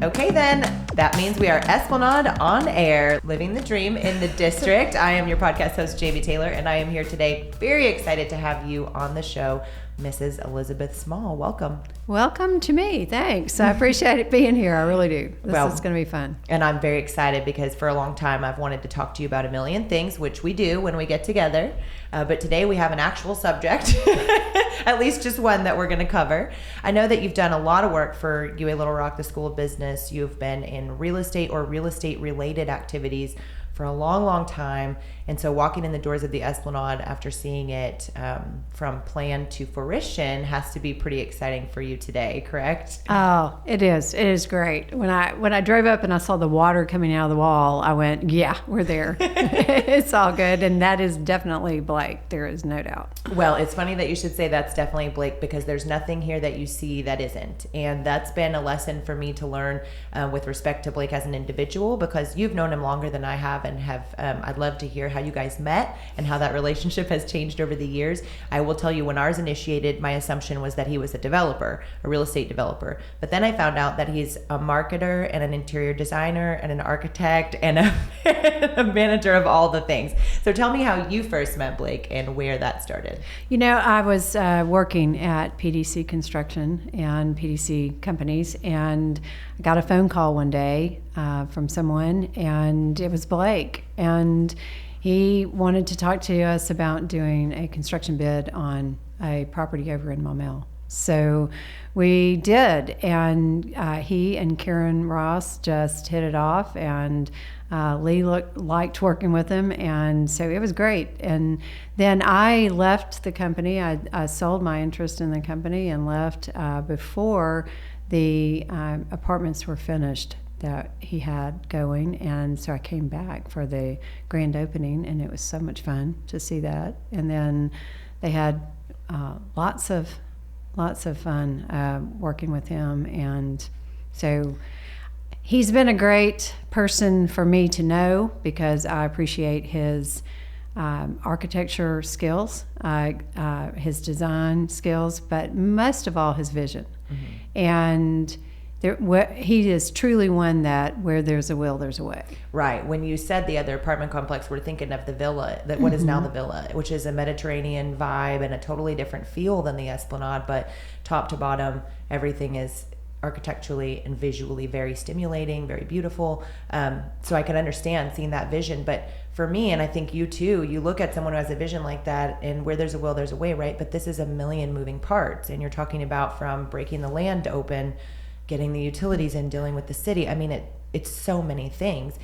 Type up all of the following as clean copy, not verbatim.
Okay, then that means we are Esplanade on air, living the dream in the district. I am your podcast host, Jamie Taylor, and I am here today very excited to have you on the show, Mrs. Elizabeth Small. Welcome. Welcome to me. Thanks. I appreciate it being here. I really do. This is going to be fun. And I'm very excited because for a long time I've wanted to talk to you about a million things, which we do when we get together. But today we have an actual subject, at least just one that we're going to cover. I know that you've done a lot of work for UA Little Rock, the School of Business. You've been in real estate or real estate related activities for a long, long time. And so walking in the doors of the Esplanade after seeing it from plan to fruition has to be pretty exciting for you today, correct? Oh, it is. It is great. When I drove up and I saw the water coming out of the wall, I went, yeah, we're there. It's all good. And that is definitely Blake. There is no doubt. Well, it's funny that you should say that's definitely Blake because there's nothing here that you see that isn't. And that's been a lesson for me to learn with respect to Blake as an individual because you've known him longer than I have and have. I'd love to hear how you guys met and how that relationship has changed over the years. I will tell you when ours initiated, my assumption was that he was a developer, a real estate developer. But then I found out that he's a marketer and an interior designer and an architect and a manager of all the things. So tell me how you first met Blake and where that started. You know, I was working at PDC Construction and PDC Companies, and I got a phone call one day from someone, and it was Blake. And he wanted to talk to us about doing a construction bid on a property over in Maumelle. So we did, and he and Karen Ross just hit it off, and Lee liked working with him, and so it was great. And then I left the company. I sold my interest in the company and left before the apartments were finished that he had going, and so I came back for the grand opening, and it was so much fun to see that. And then they had lots of fun working with him, and so he's been a great person for me to know because I appreciate his architecture skills, his design skills, but most of all his vision. Mm-hmm. And he is truly one that where there's a will, there's a way. Right. When you said the other apartment complex, we're thinking of the villa, that what is now the villa, which is a Mediterranean vibe and a totally different feel than the Esplanade, but top to bottom, everything is architecturally and visually very stimulating, very beautiful. So I can understand seeing that vision. But for me, and I think you too, you look at someone who has a vision like that and where there's a will, there's a way, right? But this is a million moving parts. And you're talking about from breaking the land open, getting the utilities in, dealing with the city. I mean, it's so many things.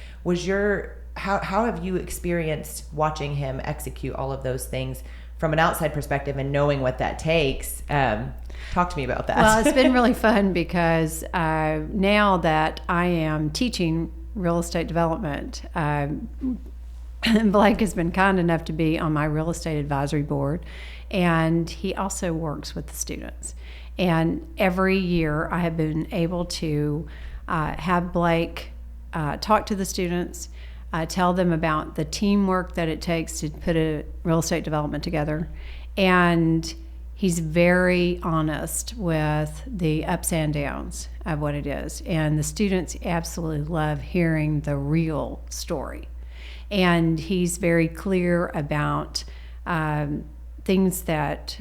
How have you experienced watching him execute all of those things from an outside perspective and knowing what that takes? Talk to me about that. Well, it's been really fun because now that I am teaching real estate development, Blake has been kind enough to be on my real estate advisory board, and he also works with the students. And every year I have been able to have Blake talk to the students, tell them about the teamwork that it takes to put a real estate development together. And he's very honest with the ups and downs of what it is. And the students absolutely love hearing the real story. And he's very clear about things that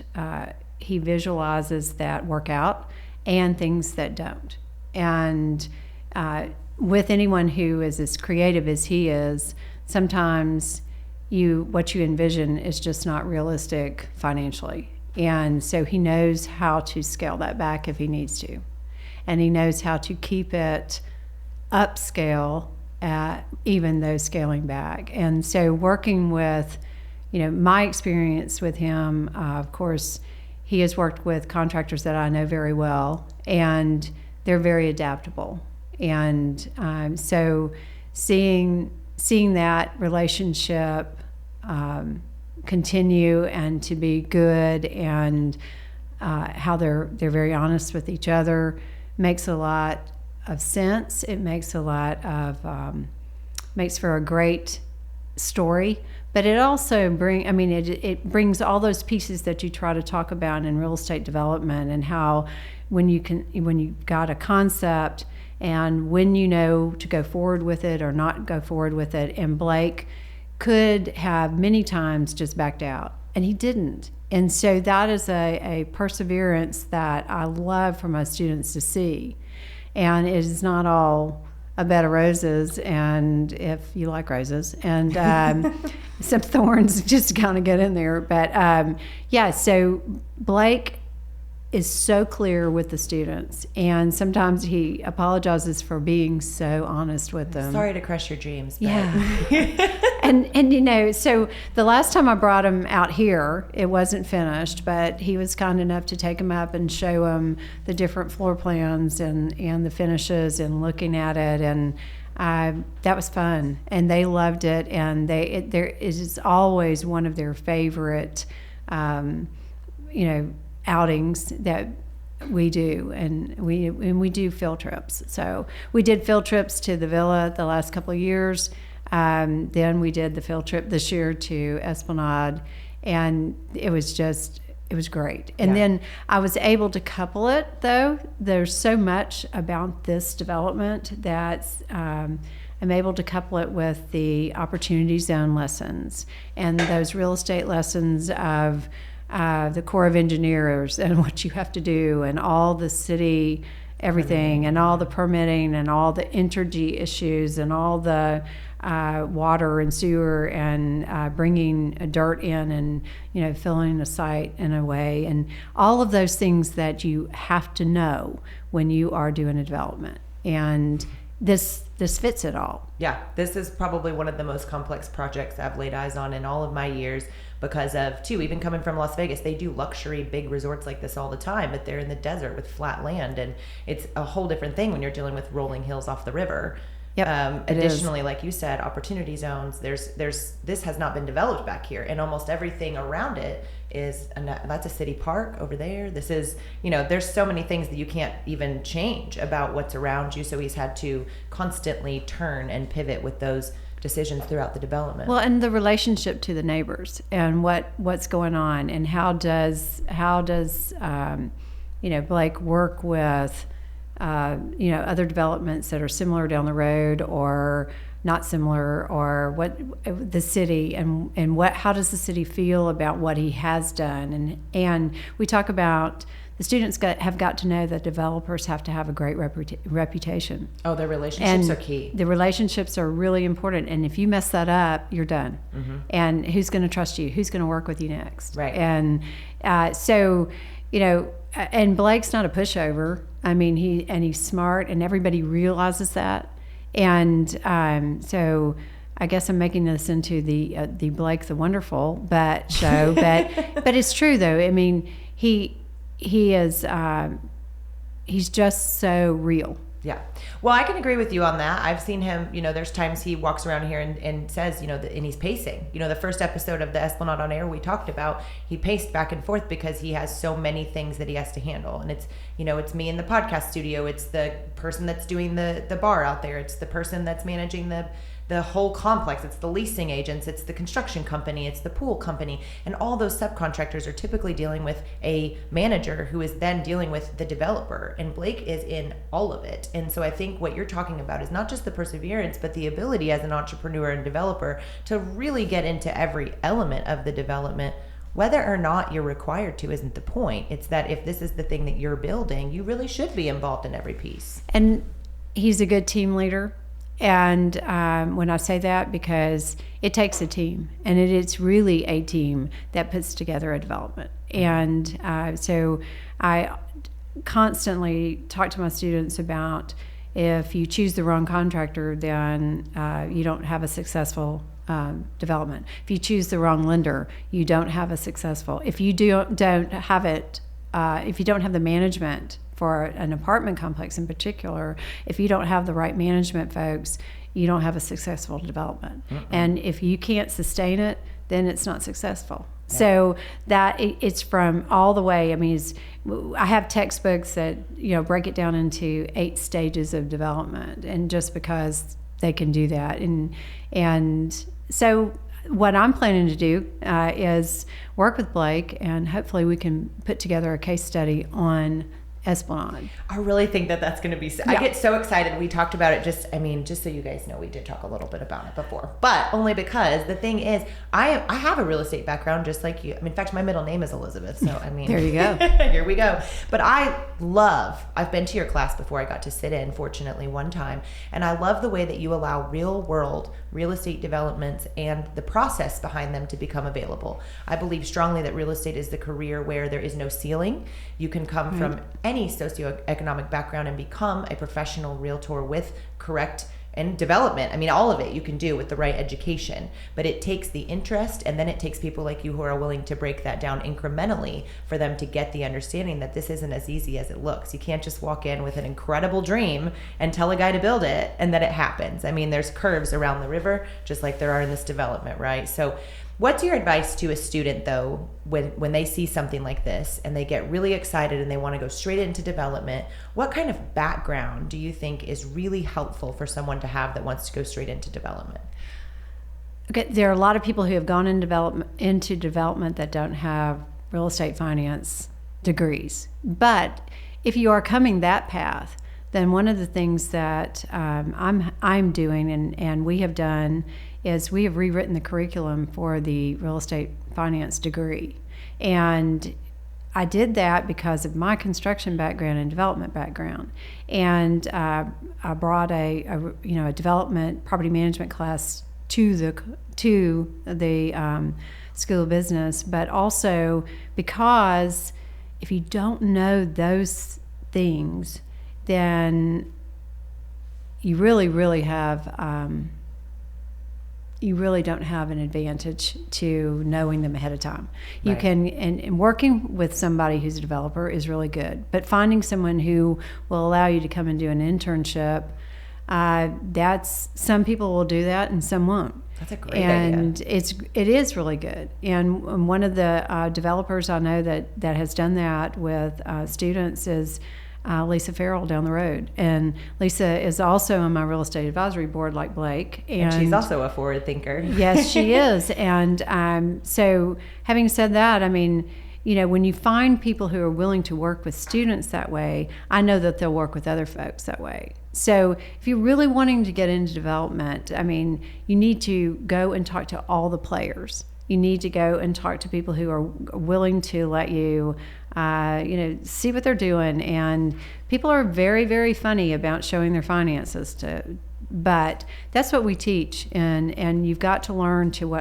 he visualizes that work out and things that don't. And with anyone who is as creative as he is, sometimes what you envision is just not realistic financially. And so he knows how to scale that back if he needs to. And he knows how to keep it upscale even though scaling back. And so working with, my experience with him, of course, he has worked with contractors that I know very well, and they're very adaptable. And so seeing that relationship continue and to be good, and how they're very honest with each other makes a lot of sense. It makes a lot of makes for a great story But it also it brings all those pieces that you try to talk about in real estate development, and how when you've got a concept and when you know to go forward with it or not go forward with it. And Blake could have many times just backed out, and he didn't. And so that is a perseverance that I love for my students to see. And it is not all a bed of roses, and if you like roses, and some thorns just kind of get in there. But so Blake is so clear with the students, and sometimes he apologizes for being so honest with them. Sorry to crush your dreams. But. Yeah. and so the last time I brought him out here, it wasn't finished, but he was kind enough to take him up and show him the different floor plans and the finishes and looking at it, and that was fun, and they loved it, and it is always one of their favorite, outings that we do, and we do field trips. So we did field trips to the villa the last couple of years. Then we did the field trip this year to Esplanade, and it was great. And then I was able to couple it, though. There's so much about this development that I'm able to couple it with the opportunity zone lessons and those real estate lessons of the Corps of Engineers and what you have to do, and all the city, everything, and all the permitting and all the energy issues and all the water and sewer and bringing dirt in and filling a site in a way, and all of those things that you have to know when you are doing a development. And this fits it all. Yeah, this is probably one of the most complex projects I've laid eyes on in all of my years, because of, too, even coming from Las Vegas, they do luxury big resorts like this all the time, but they're in the desert with flat land, and it's a whole different thing when you're dealing with rolling hills off the river. Yep, additionally, like you said, opportunity zones, this has not been developed back here, and almost everything around it that's a city park over there. This is, there's so many things that you can't even change about what's around you, so he's had to constantly turn and pivot with those decisions throughout the development. Well, and the relationship to the neighbors, and what's going on, and how does Blake work with other developments that are similar down the road or not similar, or what the city and how does the city feel about what he has done, and we talk about the students have got to know that developers have to have a great reputation. Oh, their relationships are key. The relationships are really important, and if you mess that up, you're done. Mm-hmm. And who's going to trust you? Who's going to work with you next? Right. And and Blake's not a pushover. I mean, he's smart, and everybody realizes that. And so I guess I'm making this into the Blake the Wonderful show, but it's true though. I mean, he is he's just so real. Yeah. Well, I can agree with you on that. I've seen him, there's times he walks around here and says, and he's pacing. The first episode of the Esplanade on Air we talked about, he paced back and forth because he has so many things that he has to handle. And it's, it's me in the podcast studio. It's the person that's doing the bar out there. It's the person that's managing the whole complex. It's the leasing agents, it's the construction company, it's the pool company, and all those subcontractors are typically dealing with a manager who is then dealing with the developer, and Blake is in all of it. And so I think what you're talking about is not just the perseverance, but the ability as an entrepreneur and developer to really get into every element of the development. Whether or not you're required to isn't the point. It's that if this is the thing that you're building, you really should be involved in every piece. And he's a good team leader. And when I say that, because it takes a team, and it's really a team that puts together a development. And so I constantly talk to my students about, if you choose the wrong contractor, then you don't have a successful development. If you choose the wrong lender, you don't have a successful. If you don't have it, if you don't have the management for an apartment complex in particular, if you don't have the right management folks, you don't have a successful development. Mm-mm. And if you can't sustain it, then it's not successful. Yeah. So that it's from all the way. I mean, I have textbooks that break it down into 8 stages of development, and just because they can do that, and so what I'm planning to do is work with Blake, and hopefully we can put together a case study on Esplanade. I really think that that's going to be, I get so excited. We talked about it just so you guys know, we did talk a little bit about it before, but only because the thing is, I have a real estate background just like you. I mean, in fact, my middle name is Elizabeth. So, I mean, there you go. Here we go. But I've been to your class before. I got to sit in, fortunately, one time. And I love the way that you allow real world real estate developments and the process behind them to become available. I believe strongly that real estate is the career where there is no ceiling. You can come from any socioeconomic background and become a professional realtor with correct and development. I mean, all of it you can do with the right education, but it takes the interest, and then it takes people like you who are willing to break that down incrementally for them to get the understanding that this isn't as easy as it looks. You can't just walk in with an incredible dream and tell a guy to build it and that it happens. I mean, there's curves around the river, just like there are in this development, right? So what's your advice to a student, though, when they see something like this and they get really excited and they want to go straight into development? What kind of background do you think is really helpful for someone to have that wants to go straight into development? Okay, there are a lot of people who have gone into development that don't have real estate finance degrees. But if you are coming that path, then one of the things that I'm doing and we have done is we have rewritten the curriculum for the real estate finance degree. And I did that because of my construction background and development background. And I brought a development property management class to the School of Business, but also because if you don't know those things, then you really don't have an advantage to knowing them ahead of time. You can, and working with somebody who's a developer is really good, but finding someone who will allow you to come and do an internship, some people will do that and some won't. That's a great idea. And it is really good. And one of the developers I know that has done that with students is Lisa Farrell down the road. And Lisa is also on my real estate advisory board like Blake. And she's also a forward thinker. Yes, she is. And so having said that, I mean, when you find people who are willing to work with students that way, I know that they'll work with other folks that way. So if you're really wanting to get into development, I mean, you need to go and talk to all the players. You need to go and talk to people who are willing to let you, see what they're doing. And people are very, very funny about showing their finances but that's what we teach, and you've got to learn to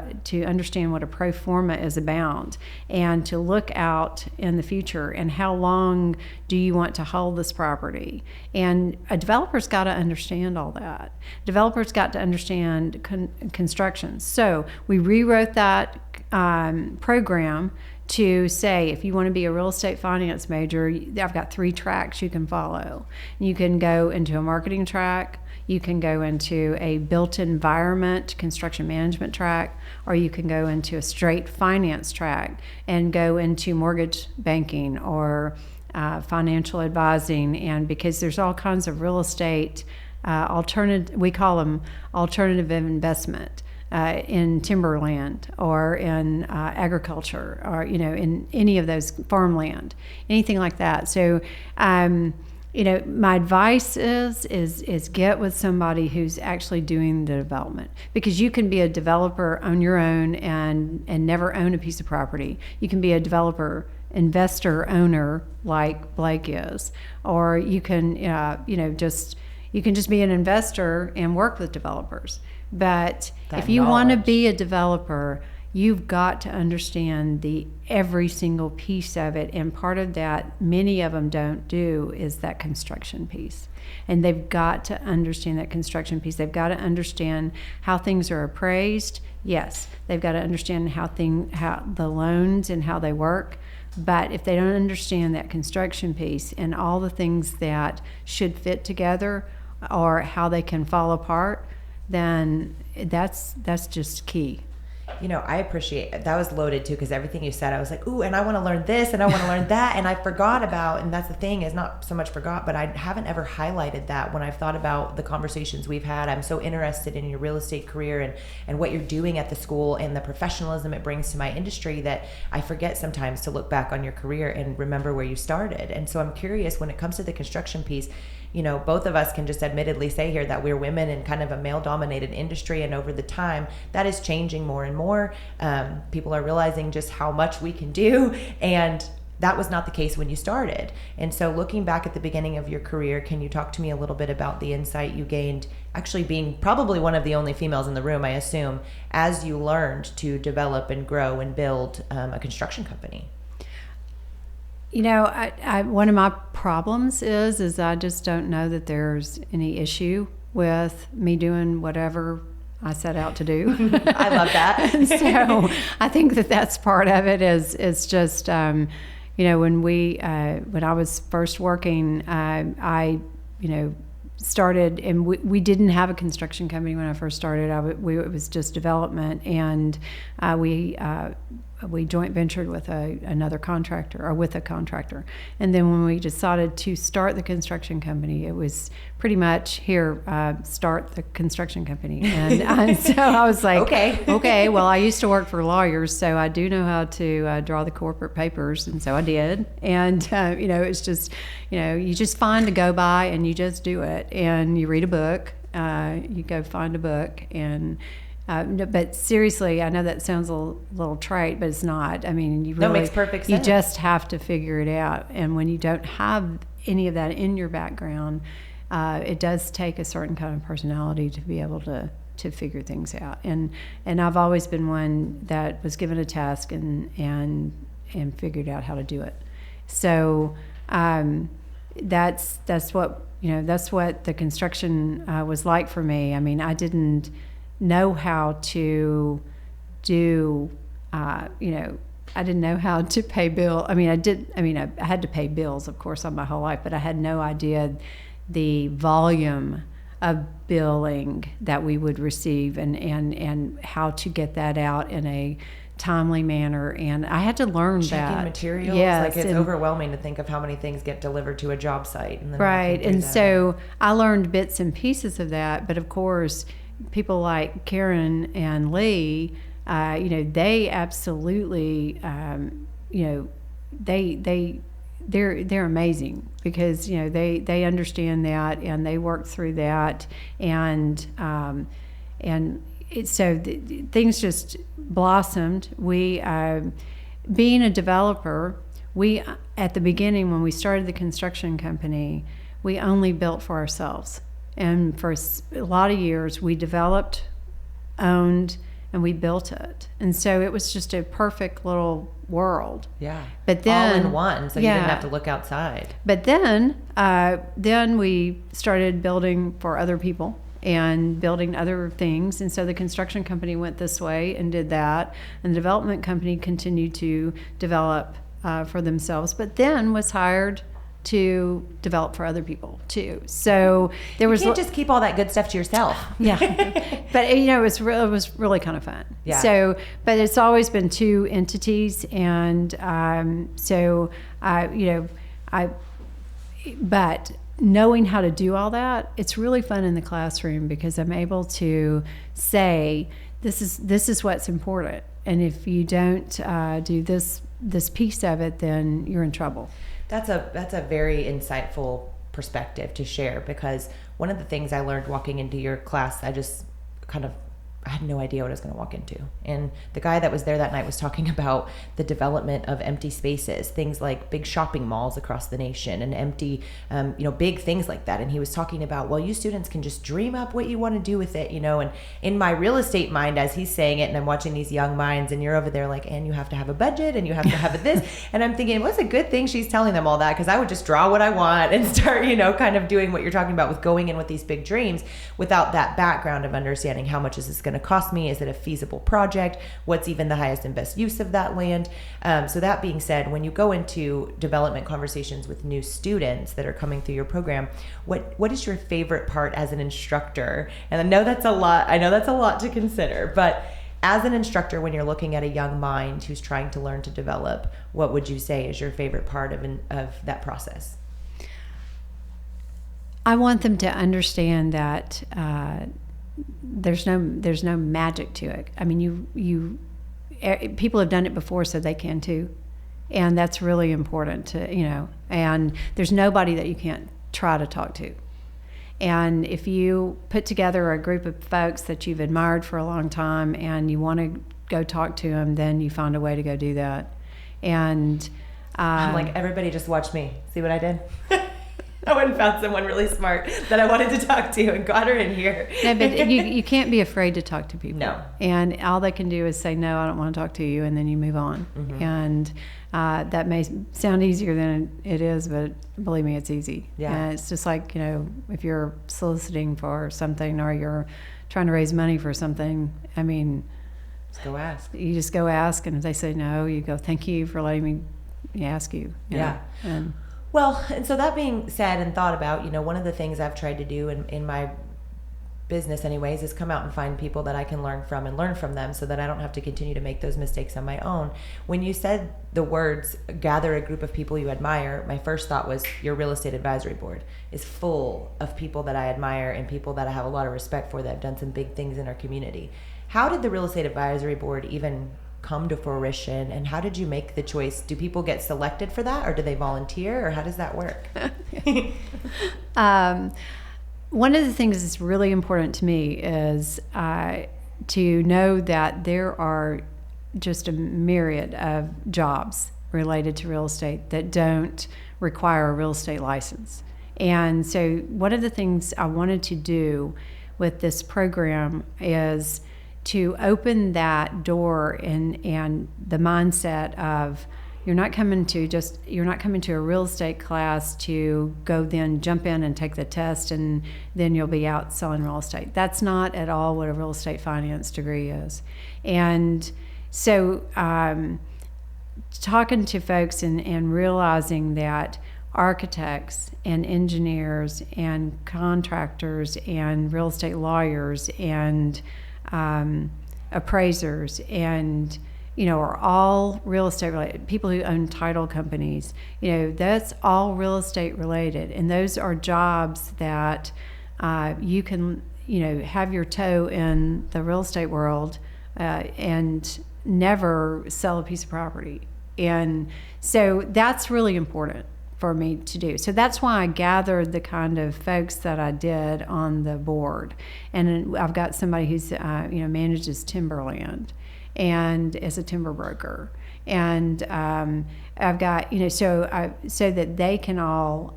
understand what a pro forma is about, and to look out in the future and how long do you want to hold this property. And a developer's got to understand all that. Developers got to understand construction. So we rewrote that program to say, if you want to be a real estate finance major, I've got 3 tracks you can follow. You can go into a marketing track, you can go into a built environment construction management track, or you can go into a straight finance track and go into mortgage banking or financial advising. And because there's all kinds of real estate we call them alternative investment. In timberland or in agriculture or, in any of those farmland, anything like that. So, my advice is get with somebody who's actually doing the development, because you can be a developer on your own and never own a piece of property. You can be a developer, investor, owner like Blake is, or you can, you can just be an investor and work with developers. But if you want to be a developer, you've got to understand every single piece of it. And part of that, many of them don't do, is that construction piece. And they've got to understand that construction piece. They've got to understand how things are appraised. Yes, they've got to understand how the loans and how they work. But if they don't understand that construction piece and all the things that should fit together or how they can fall apart, then that's just key. I appreciate that. Was loaded too, because everything you said, I was like, ooh, and I want to learn this and I want to learn that. And I forgot about, and that's the thing, is not so much forgot, but I haven't ever highlighted that when I've thought about the conversations we've had. I'm so interested in your real estate career and what you're doing at the school and the professionalism it brings to my industry, that I forget sometimes to look back on your career and remember where you started. And so I'm curious, when it comes to the construction piece, both of us can just admittedly say here that we're women in kind of a male-dominated industry, and over the time, that is changing more and more. People are realizing just how much we can do, and that was not the case when you started. And so looking back at the beginning of your career, can you talk to me a little bit about the insight you gained, actually being probably one of the only females in the room, I assume, as you learned to develop and grow and build a construction company? I one of my problems is I just don't know that there's any issue with me doing whatever I set out to do. I love that. So I think that's part of it. Is just when I was first working, I started, and we didn't have a construction company when I first started. It was just development, and we joint ventured with another contractor, or with a contractor. And then when we decided to start the construction company, it was pretty much, here, start the construction company. And so I was like, okay, well, I used to work for lawyers, so I do know how to draw the corporate papers, and so I did. And, it's just, you just find a go by and you just do it. And you read a book, you go find a book, and but seriously, I know that sounds a little trite, but it's not. I mean, that makes perfect sense. You just have to figure it out. And when you don't have any of that in your background, it does take a certain kind of personality to be able to figure things out. And I've always been one that was given a task and figured out how to do it. So that's what the construction was like for me. I mean, I didn't know how to do, I didn't know how to pay bill. I had to pay bills, of course, on my whole life, but I had no idea the volume of billing that we would receive and how to get that out in a timely manner. And I had to learn checking materials. Yes, it's overwhelming to think of how many things get delivered to a job site. And then right. And so I learned bits and pieces of that, but of course, people like Karen and Lee, they absolutely, they're amazing, because they understand that and they work through that, and things just blossomed. We, being a developer, we at the beginning when we started the construction company, we only built for ourselves. And for a lot of years, we developed, owned, and we built it. And so it was just a perfect little world. Yeah. But then, all in one, so you didn't have to look outside. But then we started building for other people and building other things. And so the construction company went this way and did that. And the development company continued to develop for themselves, but then was hired to develop for other people too. So there was, you can't just keep all that good stuff to yourself. Yeah, but it was really kind of fun. Yeah. So, but it's always been two entities, and but knowing how to do all that, it's really fun in the classroom, because I'm able to say this is what's important, and if you don't do this piece of it, then you're in trouble. That's a very insightful perspective to share, because one of the things I learned walking into your class, I had no idea what I was going to walk into. And the guy that was there that night was talking about the development of empty spaces, things like big shopping malls across the nation and empty, big things like that. And he was talking about, well, you students can just dream up what you want to do with it, and in my real estate mind, as he's saying it, and I'm watching these young minds, and you're over there like, and you have to have a budget, and you have to have this. And I'm thinking, what's a good thing she's telling them all that? Because I would just draw what I want and start, kind of doing what you're talking about with going in with these big dreams without that background of understanding how much is this going to cost me? Is it a feasible project? What's even the highest and best use of that land? So that being said, when you go into development conversations with new students that are coming through your program, what is your favorite part as an instructor? And I know that's a lot to consider, but As an instructor, when you're looking at a young mind who's trying to learn to develop, what would you say is your favorite part of that process? I want them to understand that there's no magic to it. I mean, people have done it before, so they can too, and that's really important to And there's nobody that you can't try to talk to. And if you put together a group of folks that you've admired for a long time and you want to go talk to them, then you find a way to go do that. And I'm like, everybody just watch me. See what I did? I went and found someone really smart that I wanted to talk to and got her in here. No, but you can't be afraid to talk to people. No. And all they can do is say, no, I don't want to talk to you, and then you move on. Mm-hmm. And that may sound easier than it is, but believe me, it's easy. Yeah. And it's just like, if you're soliciting for something or you're trying to raise money for something, I mean, just go ask. You just go ask, and if they say no, you go, thank you for letting me ask you. Yeah. Well, and so that being said and thought about, one of the things I've tried to do in my business anyways is come out and find people that I can learn from and learn from them so that I don't have to continue to make those mistakes on my own. When you said the words, gather a group of people you admire, my first thought was your real estate advisory board is full of people that I admire and people that I have a lot of respect for that have done some big things in our community. How did the real estate advisory board even come to fruition, and how did you make the choice? Do people get selected for that, or do they volunteer, or how does that work? One of the things that's really important to me is to know that there are just a myriad of jobs related to real estate that don't require a real estate license. And so one of the things I wanted to do with this program is to open that door and the mindset of you're not coming to a real estate class to go then jump in and take the test and then you'll be out selling real estate. That's not at all what a real estate finance degree is. And so talking to folks and realizing that architects and engineers and contractors and real estate lawyers and appraisers and are all real estate related. People who own title companies, that's all real estate related, and those are jobs that you can have your toe in the real estate world and never sell a piece of property. And so that's really important for me to do. So that's why I gathered the kind of folks that I did on the board. And I've got somebody who's manages timberland and is a timber broker. And I've got so that they can all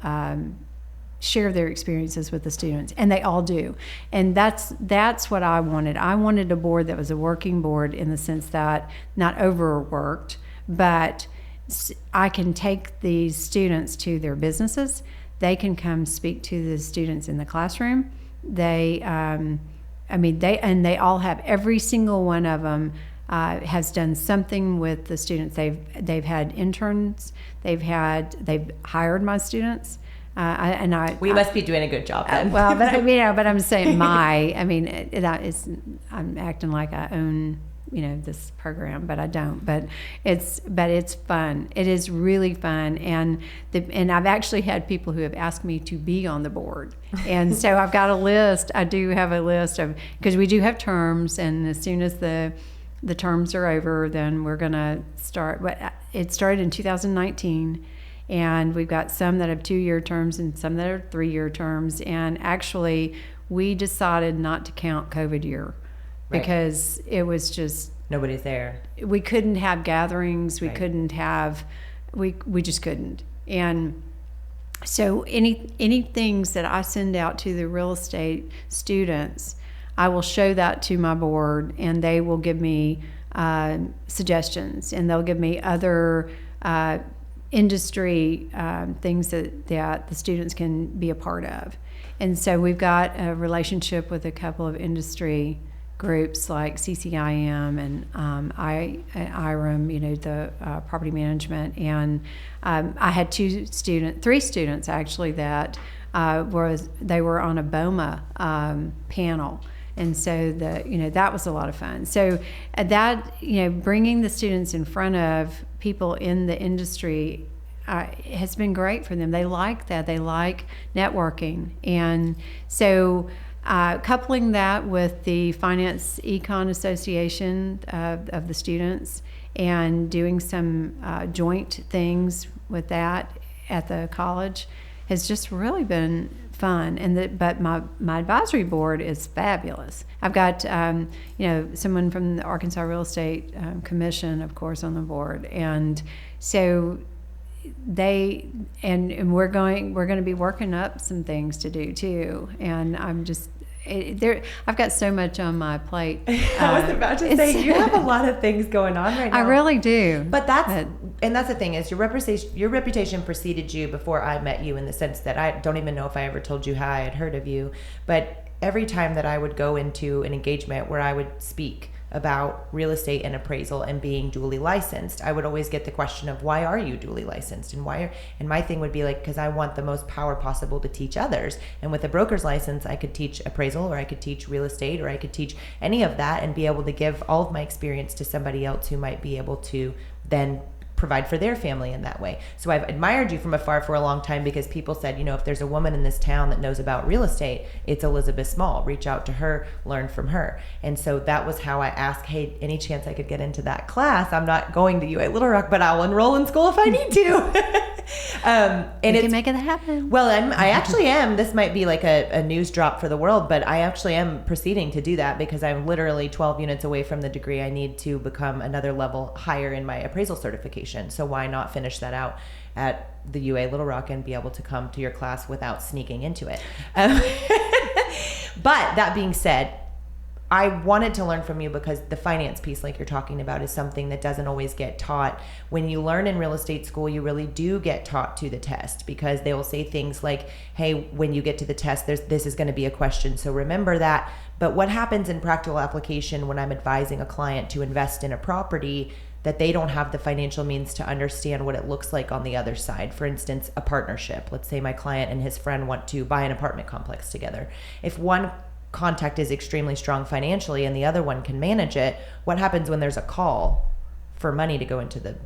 share their experiences with the students, and they all do. And that's what I wanted. I wanted a board that was a working board in the sense that not overworked, but I can take these students to their businesses. They can come speak to the students in the classroom. They all have, every single one of them has done something with the students. They've had interns. They've hired my students. We must be doing a good job then. Well, but I'm saying I'm acting like I own this program, but I don't. But it's fun. It is really fun, and I've actually had people who have asked me to be on the board, and so I've got a list. I do have a list of, because we do have terms, and as soon as the terms are over, then we're gonna start. But it started in 2019. And we've got some that have 2-year terms and some that are 3-year terms. And actually, we decided not to count COVID year because it was just... Nobody's there. We couldn't have gatherings. We Right. couldn't have... We just couldn't. And so any things that I send out to the real estate students, I will show that to my board, and they will give me suggestions. And they'll give me other... industry things that the students can be a part of. And so we've got a relationship with a couple of industry groups like CCIM and IREM, the property management. And I had 3 students actually that they were on a BOMA panel. And so that was a lot of fun. So that, bringing the students in front of people in the industry has been great for them. They like that. They like networking. And so coupling that with the Finance Econ Association of the students and doing some joint things with that at the college has just really been fun. But my advisory board is fabulous. I've got someone from the Arkansas Real Estate Commission, of course, on the board, and so we're going to be working up some things to do too. And I'm just I've got so much on my plate. I was about to say you have a lot of things going on right now. I really do. But that's the thing is your reputation preceded you before I met you, in the sense that I don't even know if I ever told you how I had heard of you. But every time that I would go into an engagement where I would speak about real estate and appraisal and being duly licensed, I would always get the question of, why are you duly licensed? And my thing would be like, because I want the most power possible to teach others. And with a broker's license, I could teach appraisal, or I could teach real estate, or I could teach any of that and be able to give all of my experience to somebody else who might be able to then provide for their family in that way. So I've admired you from afar for a long time, because people said, if there's a woman in this town that knows about real estate, it's Elizabeth Small. Reach out to her, learn from her. And so that was how I asked, hey, any chance I could get into that class? I'm not going to UA Little Rock, but I'll enroll in school if I need to. And you can make it happen. Well, I actually am. This might be like a news drop for the world, but I actually am proceeding to do that, because I'm literally 12 units away from the degree I need to become another level higher in my appraisal certification. So why not finish that out at the UA Little Rock and be able to come to your class without sneaking into it? But that being said, I wanted to learn from you because the finance piece, like you're talking about, is something that doesn't always get taught. When you learn in real estate school, you really do get taught to the test, because they will say things like, hey, when you get to the test, this is going to be a question, so remember that. But what happens in practical application when I'm advising a client to invest in a property that they don't have the financial means to understand what it looks like on the other side? For instance, a partnership. Let's say my client and his friend want to buy an apartment complex together. If one contact is extremely strong financially and the other one can manage it, what happens when there's a call for money to go into the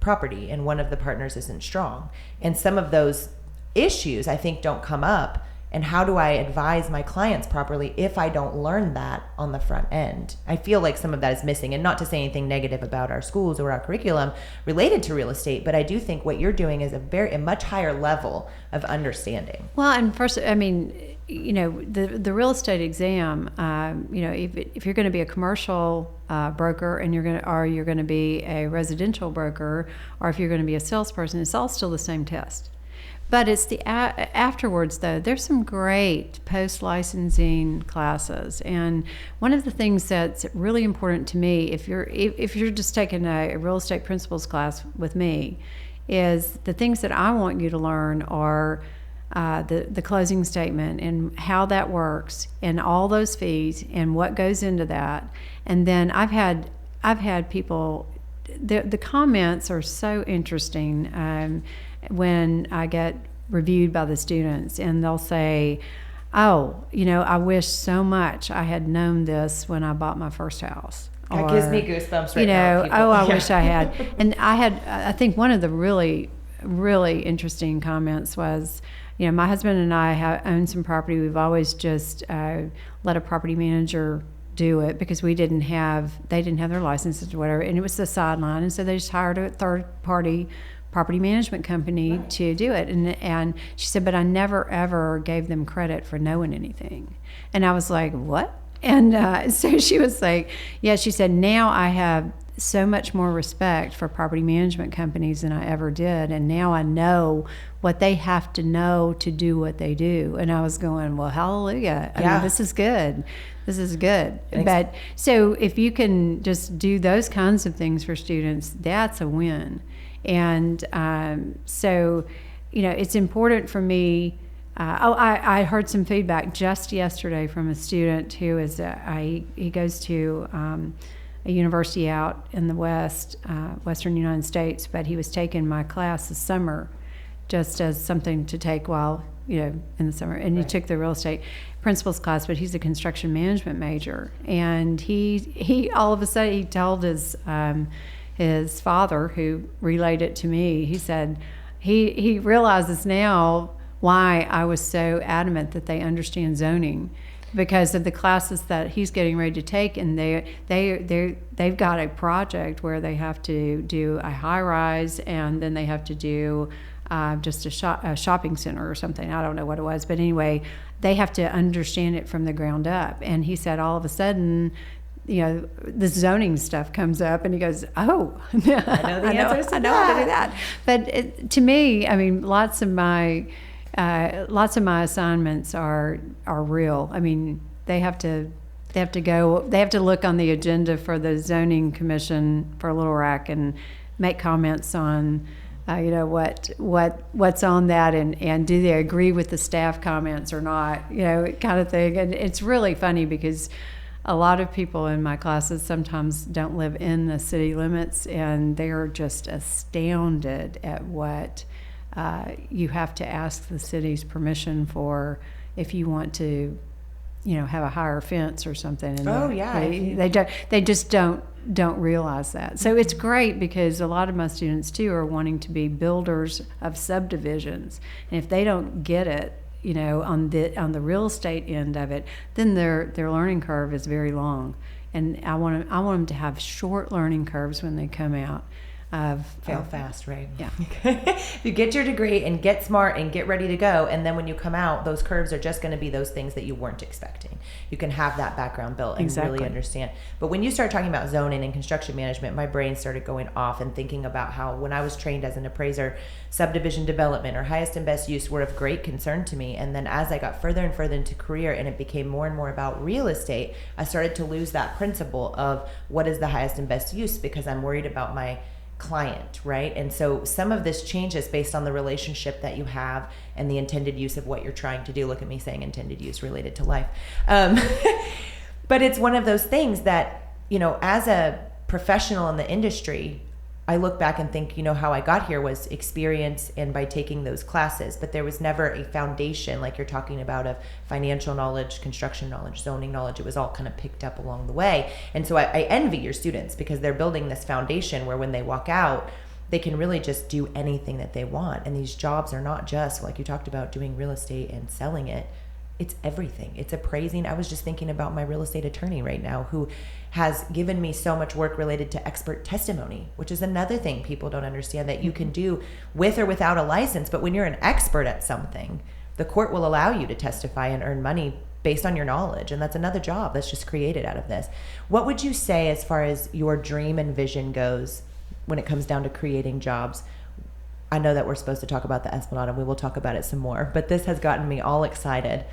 property and one of the partners isn't strong? And some of those issues I think don't come up. And how do I advise my clients properly if I don't learn that on the front end? I feel like some of that is missing, and not to say anything negative about our schools or our curriculum related to real estate, but I do think what you're doing is a much higher level of understanding. Well, and first, the real estate exam, if you're going to be a commercial broker and you're going to be a residential broker, or if you're going to be a salesperson, it's all still the same test. But it's the afterwards, though. There's some great post-licensing classes, and one of the things that's really important to me, if you're just taking a real estate principles class with me, is the things that I want you to learn are the closing statement and how that works, and all those fees and what goes into that. And then I've had people. The comments are so interesting. When I get reviewed by the students, and they'll say, oh, I wish so much I had known this when I bought my first house. That gives me goosebumps right now. I wish I had. And I think one of the really, really interesting comments was, my husband and I own some property. We've always just let a property manager do it, because they didn't have their licenses or whatever, and it was the sideline, and so they just hired a third-party property management company to do it. And she said, but I never ever gave them credit for knowing anything. And I was like, what? And so she was like, yeah, she said, now I have so much more respect for property management companies than I ever did, and now I know what they have to know to do what they do. And I was going, well, hallelujah. I mean, this is good. This is good. But so if you can just do those kinds of things for students, that's a win. And so, it's important for me. I heard some feedback just yesterday from a student who is he goes to a university out in the western United States, but he was taking my class this summer just as something to take while, in the summer. And he took the real estate principles class, but he's a construction management major. And he all of a sudden, he told his father, who relayed it to me, he said he realizes now why I was so adamant that they understand zoning, because of the classes that he's getting ready to take. And they've got a project where they have to do a high rise, and then they have to do just a shopping center or something. I don't know what it was, but anyway, they have to understand it from the ground up. And he said all of a sudden, the zoning stuff comes up, and he goes, "Oh, I know the answers to that. I know how to do that." But to me, I mean, lots of my assignments are real. I mean, they have to look on the agenda for the zoning commission for Little Rock and make comments on what's on that, and do they agree with the staff comments or not, kind of thing. And it's really funny because a lot of people in my classes sometimes don't live in the city limits, and they're just astounded at what you have to ask the city's permission for if you want to, have a higher fence or something. And they just don't realize that. So it's great, because a lot of my students too are wanting to be builders of subdivisions, and if they don't get it, on the real estate end of it, then their learning curve is very long. And I want them to have short learning curves when they come out. Fail fast, right? Yeah. You get your degree and get smart and get ready to go, and then when you come out, those curves are just going to be those things that you weren't expecting. You can have that background built and really understand. But when you start talking about zoning and construction management, my brain started going off and thinking about how, when I was trained as an appraiser, subdivision development or highest and best use were of great concern to me. And then as I got further and further into career, and it became more and more about real estate, I started to lose that principle of what is the highest and best use, because I'm worried about my client, right? And so some of this changes based on the relationship that you have and the intended use of what you're trying to do. Look at me saying intended use related to life. But it's one of those things that, as a professional in the industry, I look back and think, how I got here was experience and by taking those classes, but there was never a foundation like you're talking about of financial knowledge, construction knowledge, zoning knowledge. It was all kind of picked up along the way. And so I envy your students, because they're building this foundation where when they walk out, they can really just do anything that they want. And these jobs are not just, like you talked about, doing real estate and selling it. It's everything. It's appraising. I was just thinking about my real estate attorney right now, who has given me so much work related to expert testimony, which is another thing people don't understand that you can do with or without a license. But when you're an expert at something, the court will allow you to testify and earn money based on your knowledge. And that's another job that's just created out of this. What would you say as far as your dream and vision goes when it comes down to creating jobs? I know that we're supposed to talk about the Esplanade, and we will talk about it some more, but this has gotten me all excited.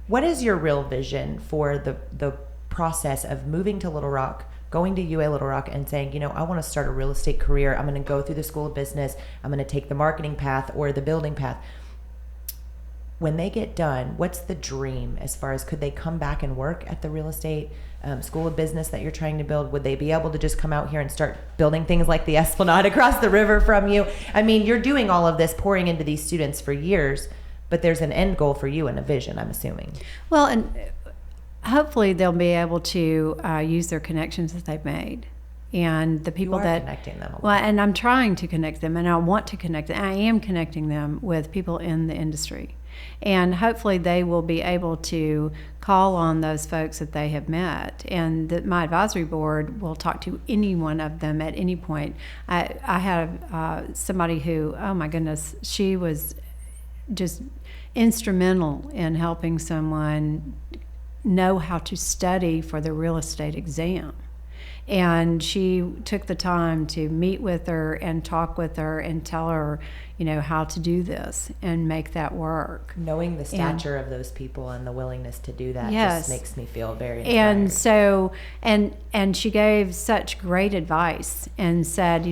What is your real vision for the process of moving to Little Rock, going to UA Little Rock and saying, I want to start a real estate career. I'm going to go through the School of Business. I'm going to take the marketing path or the building path. When they get done, what's the dream as far as, could they come back and work at the real estate School of Business that you're trying to build? Would they be able to just come out here and start building things like the Esplanade across the river from you? I mean, you're doing all of this, pouring into these students for years, but there's an end goal for you and a vision, I'm assuming. Well, and hopefully they'll be able to use their connections that they've made. And the people that connecting them. Well, and I'm trying to connect them, and I want to connect them. I am connecting them with people in the industry. And hopefully they will be able to call on those folks that they have met, and that my advisory board will talk to any one of them at any point. I have somebody who, oh my goodness, she was just instrumental in helping someone know how to study for the real estate exam. And she took the time to meet with her and talk with her and tell her, how to do this and make that work. Knowing the stature of those people and the willingness to do that just makes me feel very inspired. And so, and she gave such great advice and said,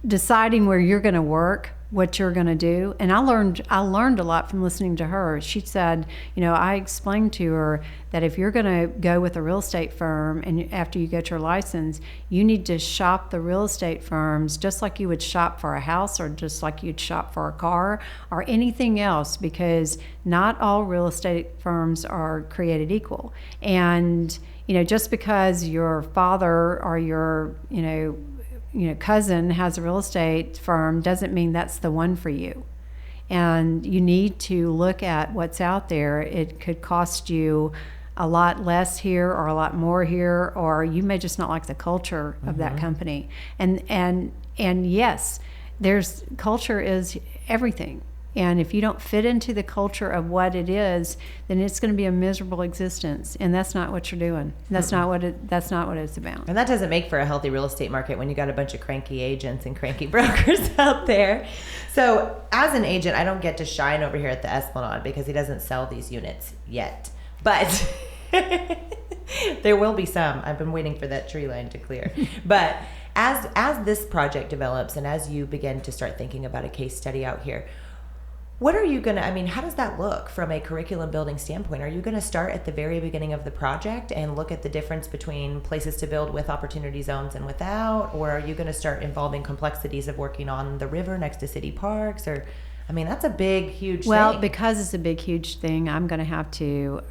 deciding where you're going to work what you're going to do. And I learned a lot from listening to her. She said, I explained to her that if you're going to go with a real estate firm and after you get your license, you need to shop the real estate firms just like you would shop for a house or just like you'd shop for a car or anything else, because not all real estate firms are created equal. And just because your father or your cousin has a real estate firm doesn't mean that's the one for you. And you need to look at what's out there. It could cost you a lot less here or a lot more here, or you may just not like the culture of that company. And yes, culture is everything. And if you don't fit into the culture of what it is, then it's going to be a miserable existence, and that's not what you're doing. That's not what it's about. And that doesn't make for a healthy real estate market when you got a bunch of cranky agents and cranky brokers out there. So, as an agent, I don't get to shine over here at the Esplanade because he doesn't sell these units yet. But there will be some. I've been waiting for that tree line to clear. But as this project develops and as you begin to start thinking about a case study out here, what are you how does that look from a curriculum building standpoint? Are you going to start at the very beginning of the project and look at the difference between places to build with opportunity zones and without? Or are you going to start involving complexities of working on the river next to city parks? Or, that's a big, huge thing. Well, because it's a big, huge thing, I'm going to have to,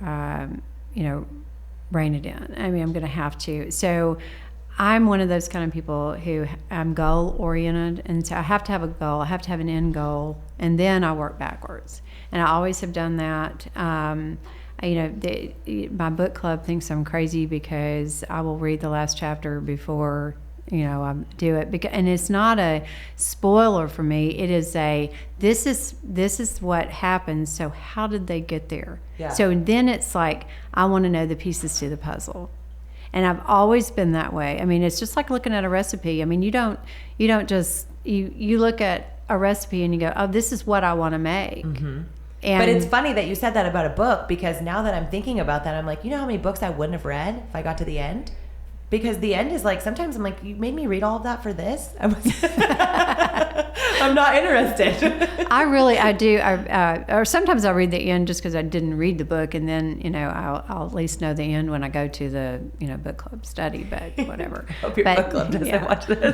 rein it in. I'm going to have to. So I'm one of those kind of people who I'm goal oriented, and so I have to have a goal. I have to have an end goal, and then I work backwards. And I always have done that. My book club thinks I'm crazy because I will read the last chapter before I do it. And it's not a spoiler for me. It is this is what happened. So how did they get there? Yeah. So then it's like I want to know the pieces to the puzzle. And I've always been that way. It's just like looking at a recipe. You don't just you look at a recipe and you go, oh, this is what I want to make. Mm-hmm. But it's funny that you said that about a book, because now that I'm thinking about that, I'm like, how many books I wouldn't have read if I got to the end? Because the end is like, sometimes I'm like, you made me read all of that for this? I'm not interested. I do. Or sometimes I'll read the end just because I didn't read the book, and then, I'll at least know the end when I go to the, book club study, but whatever. I hope your book club doesn't watch this.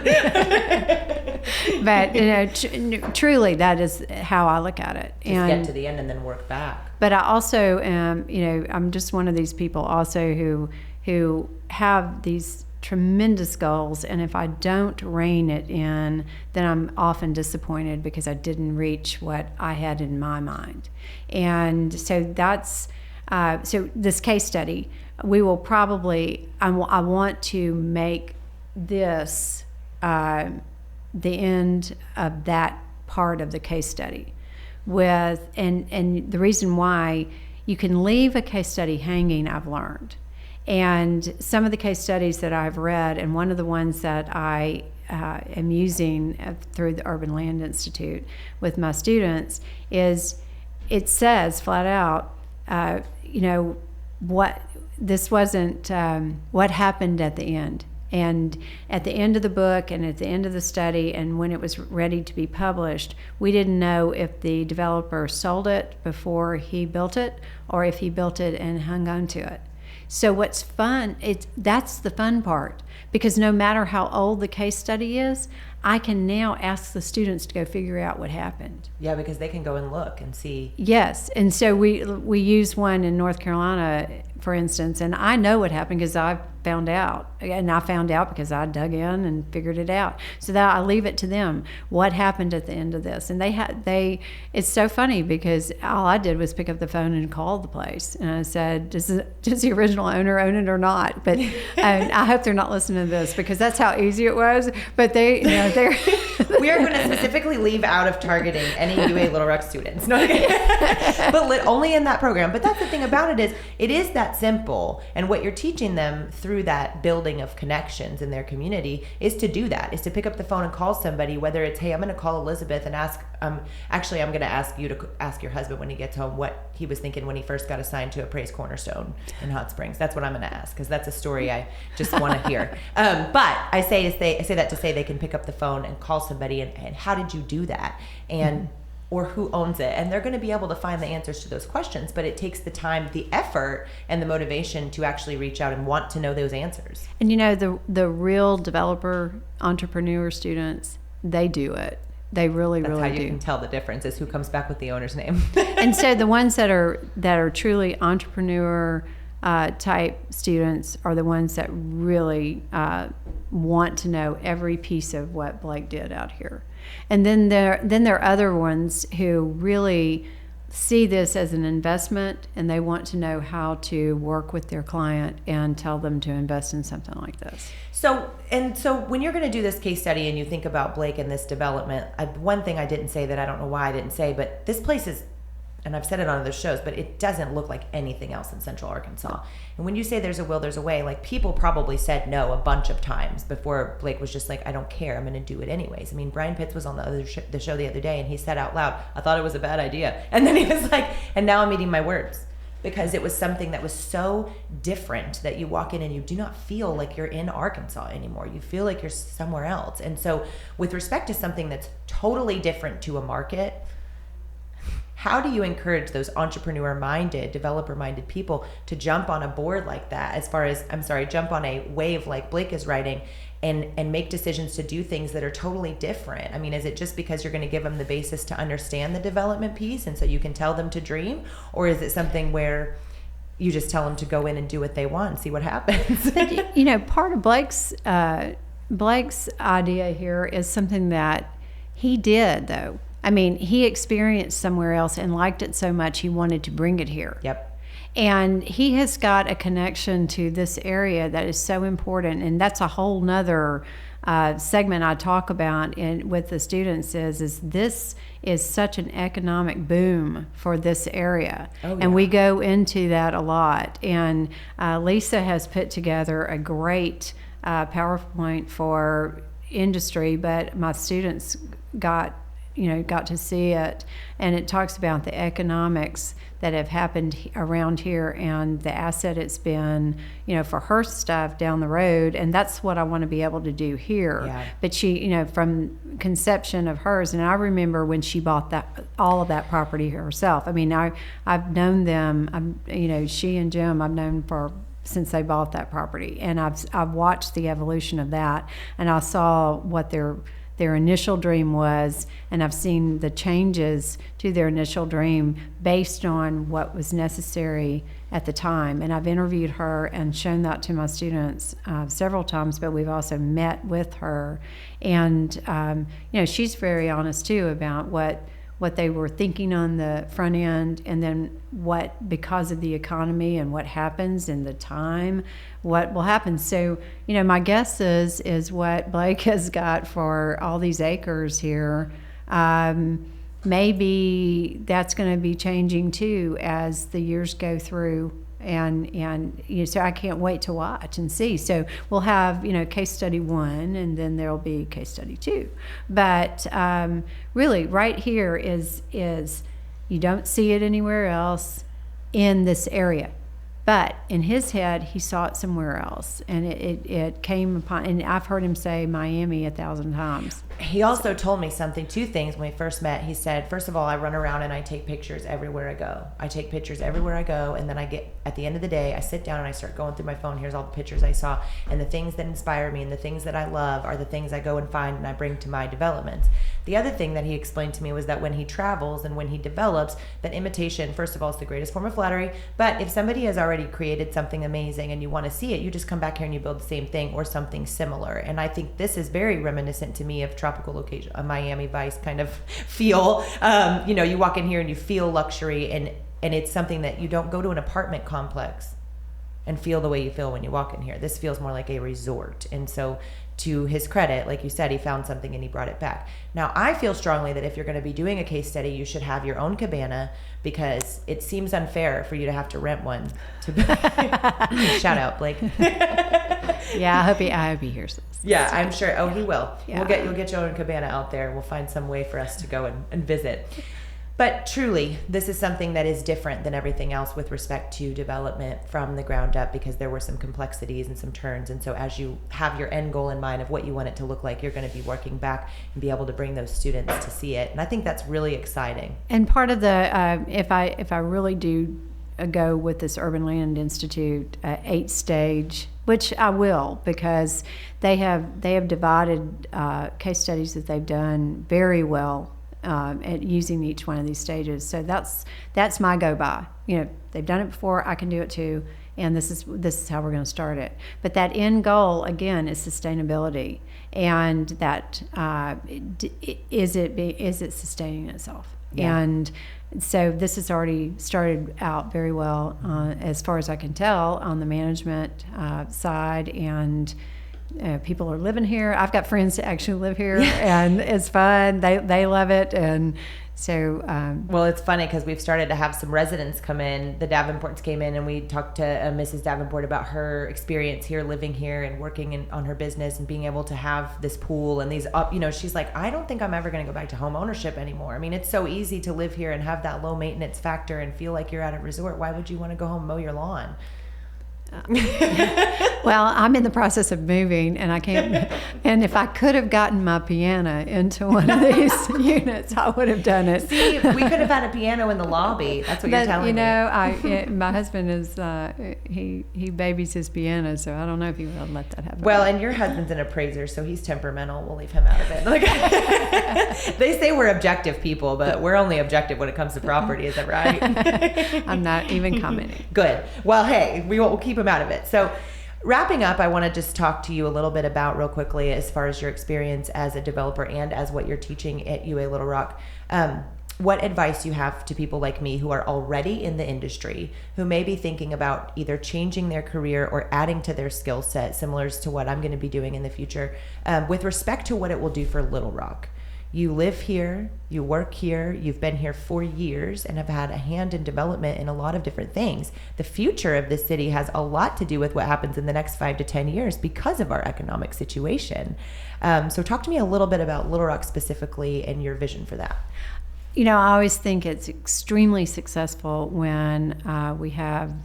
But, truly, that is how I look at it. Just get to the end and then work back. But I also am, I'm just one of these people also who have these tremendous goals, and if I don't rein it in, then I'm often disappointed because I didn't reach what I had in my mind. And so that's so this case study, we will probably I want to make this the end of that part of the case study with and the reason why you can leave a case study hanging, I've learned. And some of the case studies that I've read, and one of the ones that I am using through the Urban Land Institute with my students, is it says flat out, what this wasn't what happened at the end. And at the end of the book and at the end of the study and when it was ready to be published, we didn't know if the developer sold it before he built it or if he built it and hung on to it. So what's fun, that's the fun part, because no matter how old the case study is, I can now ask the students to go figure out what happened. Yeah, because they can go and look and see. Yes, and so we use one in North Carolina, for instance, and I know what happened because I found out, and I found out because I dug in and figured it out. So that I leave it to them. What happened at the end of this? And it's so funny because all I did was pick up the phone and call the place, and I said, "Does the original owner own it or not?" But I hope they're not listening to this because that's how easy it was. But they're. We are going to specifically leave out of targeting any UA Little Rock students. No, but only in that program. But that's the thing about it is that simple. And what you're teaching them through that building of connections in their community is to do that, is to pick up the phone and call somebody, whether it's, hey, I'm going to call Elizabeth and ask Actually, I'm going to ask you to ask your husband when he gets home what he was thinking when he first got assigned to Appraise Cornerstone in Hot Springs. That's what I'm going to ask, because that's a story I just want to hear. But I say that to say they can pick up the phone and call somebody and how did you do that? And or who owns it? And they're going to be able to find the answers to those questions, but it takes the time, the effort, and the motivation to actually reach out and want to know those answers. And you know, the real developer entrepreneur students, they do it. They really do. That's how you can tell the difference, is who comes back with the owner's name. And so the ones that are truly entrepreneur type students are the ones that really want to know every piece of what Blake did out here. And then there are other ones who really see this as an investment, and they want to know how to work with their client and tell them to invest in something like this. So when you're going to do this case study and you think about Blake and this development, one thing I didn't say that I don't know why I didn't say, but this place is, and I've said it on other shows, but it doesn't look like anything else in Central Arkansas. And when you say there's a will, there's a way, like people probably said no a bunch of times before Blake was just like, I don't care, I'm going to do it anyways. I mean, Brian Pitts was on the show the other day, and he said out loud, I thought it was a bad idea. And then he was like, and now I'm eating my words, because it was something that was so different that you walk in and you do not feel like you're in Arkansas anymore. You feel like you're somewhere else. And so with respect to something that's totally different to a market, how do you encourage those entrepreneur-minded, developer-minded people to jump on a board like that, jump on a wave like Blake is riding and make decisions to do things that are totally different? I mean, is it just because you're going to give them the basis to understand the development piece and so you can tell them to dream? Or is it something where you just tell them to go in and do what they want and see what happens? You know, part of Blake's idea here is something that he did, though. I mean, he experienced somewhere else and liked it so much he wanted to bring it here. Yep. And he has got a connection to this area that is so important. And that's a whole nother segment I talk about with the students is this is such an economic boom for this area. Oh, yeah. And we go into that a lot. And Lisa has put together a great PowerPoint for industry, but my students got to see it, and it talks about the economics that have happened around here and the asset it's been, for her stuff down the road. And that's what I want to be able to do here. Yeah. But she, from conception of hers, and I remember when she bought all of that property herself. I mean, I've known them, she and Jim, I've known since they bought that property, and I've watched the evolution of that, and I saw what their initial dream was, and I've seen the changes to their initial dream based on what was necessary at the time. And I've interviewed her and shown that to my students several times, but we've also met with her. And, she's very honest too about what they were thinking on the front end, and then what, because of the economy and what happens in the time, what will happen. So, my guess is what Blake has got for all these acres here, maybe that's going to be changing too as the years go through. And so I can't wait to watch and see. So we'll have, case study 1, and then there'll be case study 2. But really, right here is you don't see it anywhere else in this area. But in his head, he saw it somewhere else, and it came upon. And I've heard him say Miami 1,000 times. He also told me two things when we first met. He said, first of all, I run around and I take pictures everywhere I go. And then at the end of the day, I sit down and I start going through my phone. Here's all the pictures I saw, and the things that inspire me and the things that I love are the things I go and find and I bring to my developments. The other thing that he explained to me was that when he travels and when he develops, that imitation, first of all, is the greatest form of flattery. But if somebody has already created something amazing and you want to see it, you just come back here and you build the same thing or something similar. And I think this is very reminiscent to me of tropical location, a Miami Vice kind of feel. You walk in here and you feel luxury, and it's something that you don't go to an apartment complex and feel the way you feel when you walk in here. This feels more like a resort. And so, to his credit, like you said, he found something and he brought it back. Now, I feel strongly that if you're going to be doing a case study, you should have your own cabana, because it seems unfair for you to have to rent one. Shout out, Blake. Yeah, I hope he hears this. Yeah, I'm sure. Oh, he will. Yeah. You'll get your own cabana out there. We'll find some way for us to go and visit. But truly, this is something that is different than everything else with respect to development from the ground up, because there were some complexities and some turns. And so as you have your end goal in mind of what you want it to look like, you're going to be working back and be able to bring those students to see it. And I think that's really exciting. And part of the, if I really do go with this Urban Land Institute 8-stage, which I will, because they have divided case studies that they've done very well at using each one of these stages. So that's my go by. They've done it before, I can do it too, and this is how we're going to start it. But that end goal again is sustainability, and that is it sustaining itself? Yeah. And so this has already started out very well, as far as I can tell, on the management side, and people are living here. I've got friends that actually live here, and it's fun. They love it, and so. Well, it's funny because we've started to have some residents come in. The Davenports came in, and we talked to Mrs. Davenport about her experience here, living here, and working on her business, and being able to have this pool and these up. She's like, I don't think I'm ever going to go back to home ownership anymore. I mean, it's so easy to live here and have that low maintenance factor and feel like you're at a resort. Why would you want to go home and mow your lawn? Well, I'm in the process of moving, and I can't. And if I could have gotten my piano into one of these units, I would have done it. See, we could have had a piano in the lobby. That's what you're telling me. My husband is he babies his piano, so I don't know if he would let that happen. Well, and your husband's an appraiser, so he's temperamental. We'll leave him out of it. They say we're objective people, but we're only objective when it comes to property. Is that right? I'm not even commenting. Good. Well, hey, we'll keep him out of it. So wrapping up, I want to just talk to you a little bit about real quickly as far as your experience as a developer and as what you're teaching at UA Little Rock. What advice you have to people like me who are already in the industry, who may be thinking about either changing their career or adding to their skill set, similar to what I'm going to be doing in the future, with respect to what it will do for Little Rock. You live here, you work here, you've been here for years and have had a hand in development in a lot of different things. The future of this city has a lot to do with what happens in the next 5 to 10 years because of our economic situation. So talk to me a little bit about Little Rock specifically and your vision for that. I always think it's extremely successful when we have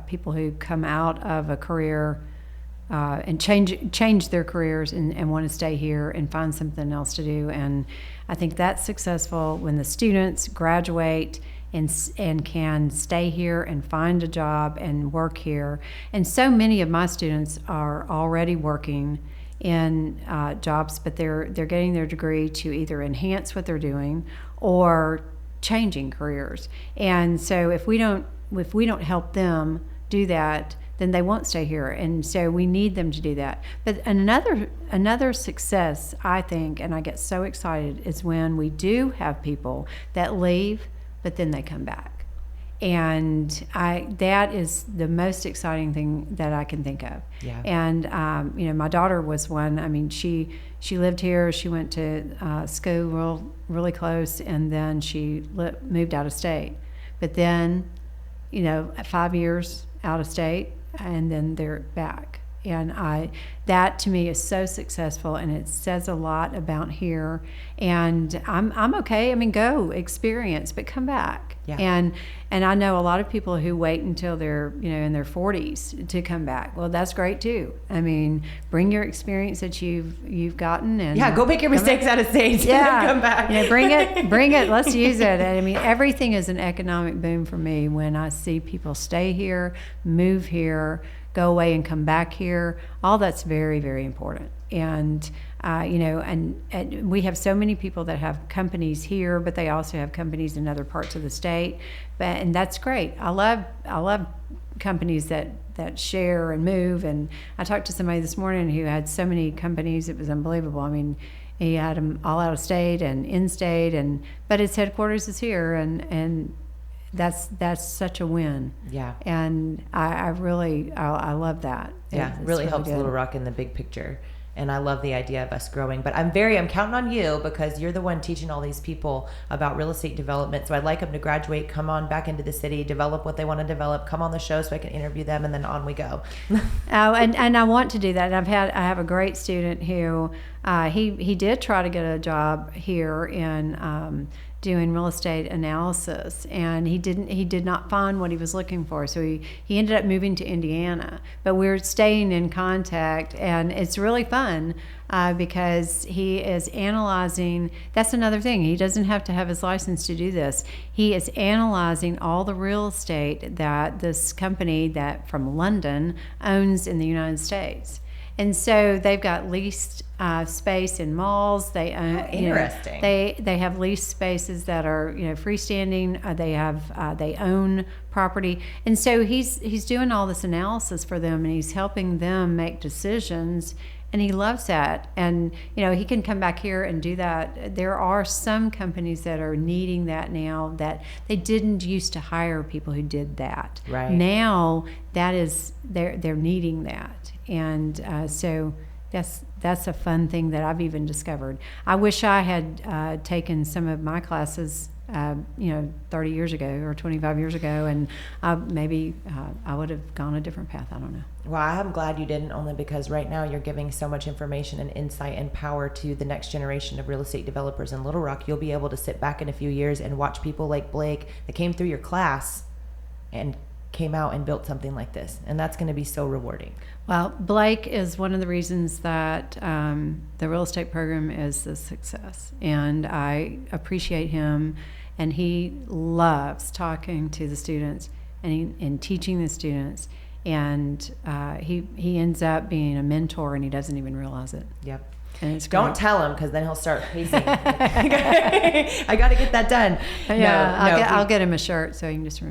people who come out of a career and change their careers and want to stay here and find something else to do. And I think that's successful when the students graduate and can stay here and find a job and work here. And so many of my students are already working in jobs, but they're getting their degree to either enhance what they're doing or changing careers. And so if we don't help them do that, then they won't stay here. And so we need them to do that. But another success, I think, and I get so excited, is when we do have people that leave, but then they come back. And that is the most exciting thing that I can think of. Yeah. And my daughter was one. I mean, she lived here. She went to school really close, and then she moved out of state. But then, 5 years out of state, and then they're back. And that to me is so successful, and it says a lot about here. And I'm okay. I mean, go experience, but come back. Yeah. And I know a lot of people who wait until they're in their 40s to come back. Well, that's great too. I mean, bring your experience that you've gotten, and go make your mistakes out of state. Yeah, come back. Bring it. Let's use it. I mean, everything is an economic boom for me when I see people stay here, move here, go away and come back here. All that's very, very important. And and we have so many people that have companies here, but they also have companies in other parts of the state. And that's great. I love companies that share and move. And I talked to somebody this morning who had so many companies, it was unbelievable. I mean, he had them all out of state and in state, but its headquarters is here, and that's such a win. Yeah. And I really love that. Yeah, It's really helps good. Little Rock in the big picture. And I love the idea of us growing. But I'm counting on you because you're the one teaching all these people about real estate development. So I'd like them to graduate, come on back into the city, develop what they want to develop, come on the show so I can interview them, and then on we go. And I want to do that. I have a great student who he did try to get a job here in doing real estate analysis, and he did not find what he was looking for, so he ended up moving to Indiana. But we're staying in contact, and it's really fun because he is analyzing. That's another thing, he doesn't have to have his license to do this. He is analyzing all the real estate that this company that from London owns in the United States. And so they've got leased space in malls. They interesting. They have leased spaces that are freestanding. They own property, and so he's doing all this analysis for them, and he's helping them make decisions. And he loves that. And he can come back here and do that. There are some companies that are needing that now that they didn't used to hire people who did that. Right now, that is they're needing that. And so that's a fun thing that I've even discovered. I wish I had taken some of my classes 30 years ago or 25 years ago, and maybe I would have gone a different path. I don't know. Well, I'm glad you didn't, only because right now you're giving so much information and insight and power to the next generation of real estate developers in Little Rock. You'll be able to sit back in a few years and watch people like Blake that came through your class and came out and built something like this, and that's going to be so rewarding. Well, Blake is one of the reasons that the real estate program is a success, and I appreciate him, and he loves talking to the students and teaching the students, and he ends up being a mentor, and he doesn't even realize it. Yep. And it's Don't great. tell him, because then he'll start pacing. I got to get that done. Yeah, I'll get him a shirt so he can just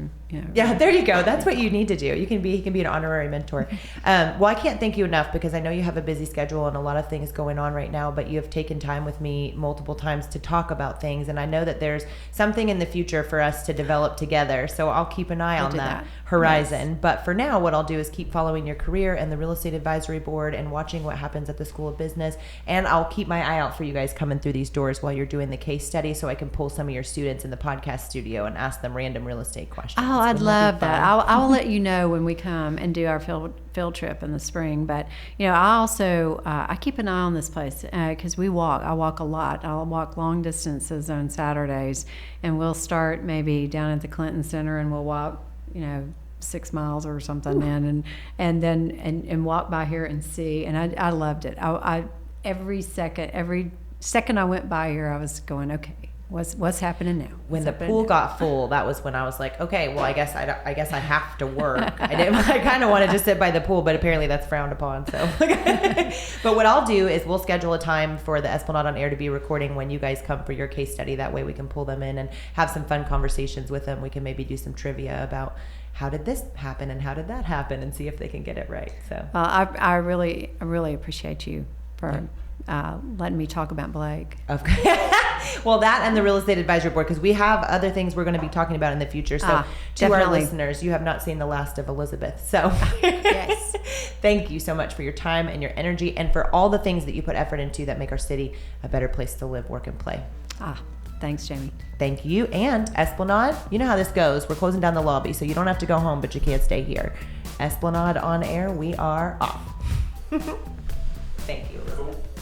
Yeah, there you go. That's what you need to do. He can be an honorary mentor. Well, I can't thank you enough, because I know you have a busy schedule and a lot of things going on right now, but you have taken time with me multiple times to talk about things, and I know that there's something in the future for us to develop together, so I'll keep an eye on that horizon. Yes. But for now, what I'll do is keep following your career and the Real Estate Advisory Board and watching what happens at the School of Business, and I'll keep my eye out for you guys coming through these doors while you're doing the case study, so I can pull some of your students in the podcast studio and ask them random real estate questions. Oh, I'd love that. I'll let you know when we come and do our field trip in the spring. But I also I keep an eye on this place because I walk a lot. I'll walk long distances on Saturdays, and we'll start maybe down at the Clinton Center, and we'll walk 6 miles or something, and then walk by here and see. And I loved it. Every second I went by here, I was going, okay, what's happening now? When the pool got full, that was when I was like, okay, well, I guess I have to work. I kind of wanted to sit by the pool, but apparently that's frowned upon. So, but what I'll do is we'll schedule a time for the Esplanade on Air to be recording when you guys come for your case study. That way we can pull them in and have some fun conversations with them. We can maybe do some trivia about how did this happen and how did that happen, and see if they can get it right. So, well, I really appreciate you for letting me talk about Blake. Well, that and the Real Estate Advisory Board, because we have other things we're going to be talking about in the future. So to definitely. Our listeners, you have not seen the last of Elizabeth. So yes. Thank you so much for your time and your energy, and for all the things that you put effort into that make our city a better place to live, work, and play. Thanks, Jamie. Thank you. And Esplanade, you know how this goes. We're closing down the lobby, so you don't have to go home, but you can't stay here. Esplanade on Air, we are off. Thank you, Elizabeth.